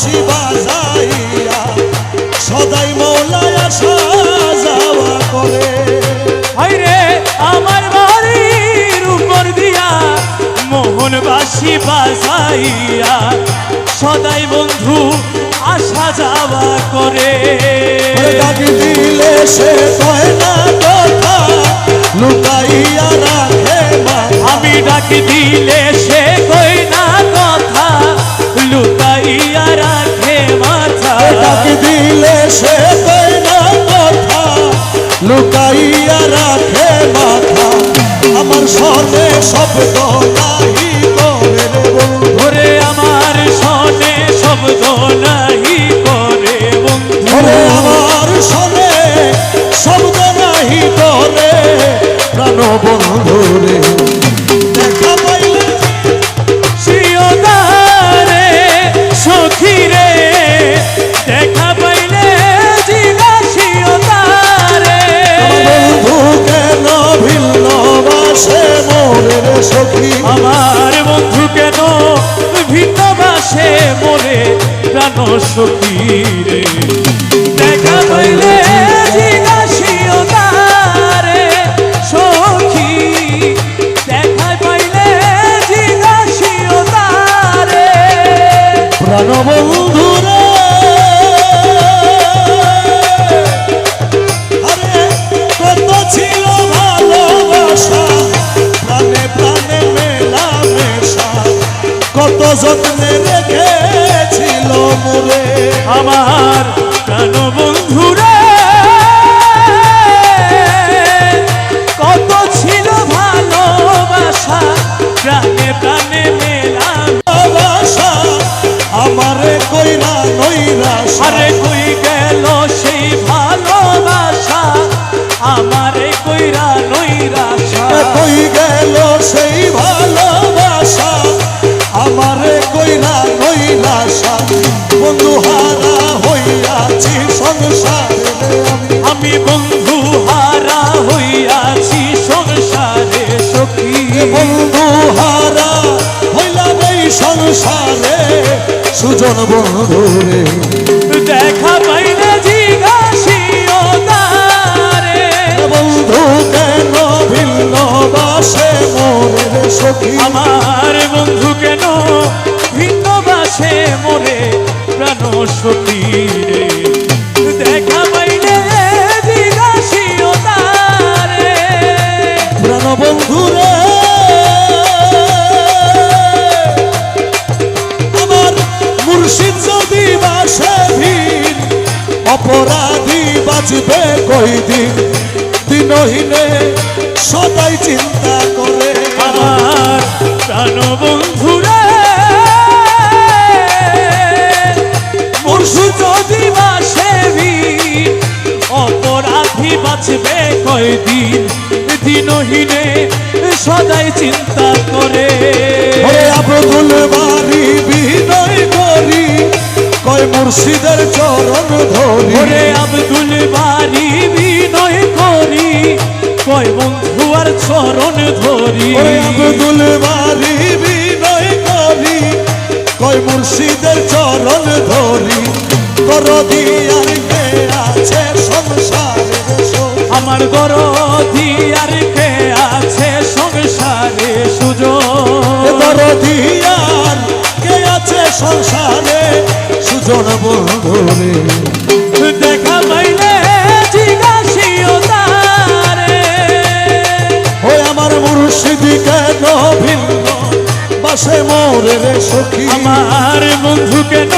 বাঁশি বাজাইয়া সদাই মৌলায় আসা যাওয়া করে। হায়রে আমার বাড়ির উপর দিয়া মোহন বাঁশি বাজাইয়া সদাই বন্ধু আসা যাওয়া করে। ডাক দিলে সে কয় না কথা লুকাইয়া রাখে মাথা। আমি ডাক দিলে সে কই না কথা লুকাইয়া রাখে মাথা। ডাক দিলে সে কয় না কথা লুকাইয়া রাখে মাথা। আমার সনে শব্দ নাহি করে ওরে আমার সনে শব্দ নাহি করে বন্ধু। ওরে আমার সনে শব্দ নাহি করে প্রাণ বন্ধুরে। দেখা পাইলে শিওদারে সখী রে দেখা পাইলে জিজ্ঞাসিওদারে। বন্ধু কেন ভিন্ন বাসে মোরে রে সখী। আমার বন্ধু কেন ভিন্ন বাসে মোরে প্রাণ সখী রে। দেখা পাইলে জিজ্ঞাসিওদারে সখী দেখা পাইলে জিজ্ঞাসিওদারে। প্রাণ বন্ধুরে আরে কত ছিল ভালোবাসা প্রাণে প্রাণে মেলামেশা কত যত্নে রেখেছিল মোরে। আমার প্রাণ বন্ধুরে কত ছিল ভালোবাসা প্রাণে প্রাণে ভালোবাসা আমারে কইরা নৈরাশা। আরে কই গেল সেই ভালোবাসা আমারে কইরা নৈরাশা। কই গেল সেই ভালোবাসা আমারে কইরা নৈরাশা। বন্ধু হারা হইয়াছি সংসারে আমি বন্ধু হারা হইয়াছি সংসারে সখী। বন্ধু হারা হইলাম এই সংসারে সুজন বন্ধুরে। দেখা পাইলে জিজ্ঞাসিওদারে বন্ধু কেন ভিন্ন বাসে মোরে রে সখী। আমার বন্ধু কেন ভিন্ন বাসে মোরে প্রাণ সখী রে। দেখা পাইলে জিজ্ঞাসিওদারে প্রাণ বন্ধুরে আমার মুর্শিদ যদি বাসে ভিন অপরাধী বাঁচবে কয়দিন দিনহীনে সদাই চিন্তা করে। আমার প্রাণ বন্ধুরে মুর্শিদ যদি বাসে ভিন অপরাধী বাঁচবে কয়দিন দিনহীনে সদাই চিন্তা করে। ওরে আব্দুল বাড়ি বিনয় করি কয় মুর্শিদের চরণ ধরি। ওরে আব্দুল বাড়ি বিনয় করি কয় বন্ধু আর চরণ ধরি। ওরে আব্দুল বাড়ি বিনয় করি কয় মুর্শিদের চরণ ধরি। দরদি আর কে আছে সংসারে আমার দরদি আর কে আছে সংসারে সুজন। দরদি আর কে আছে সংসারে সুজন বন্ধুরে। দেখা পাইলে জিজ্ঞাসিওদারে ওই আমার মুর্শিদ কেন ভিন্ন বাসে মোরে রে সখী। আমার বন্ধু কেন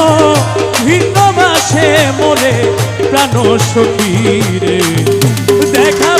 ভিন্ন বাসে মোরে প্রাণ সখী রে। দেখা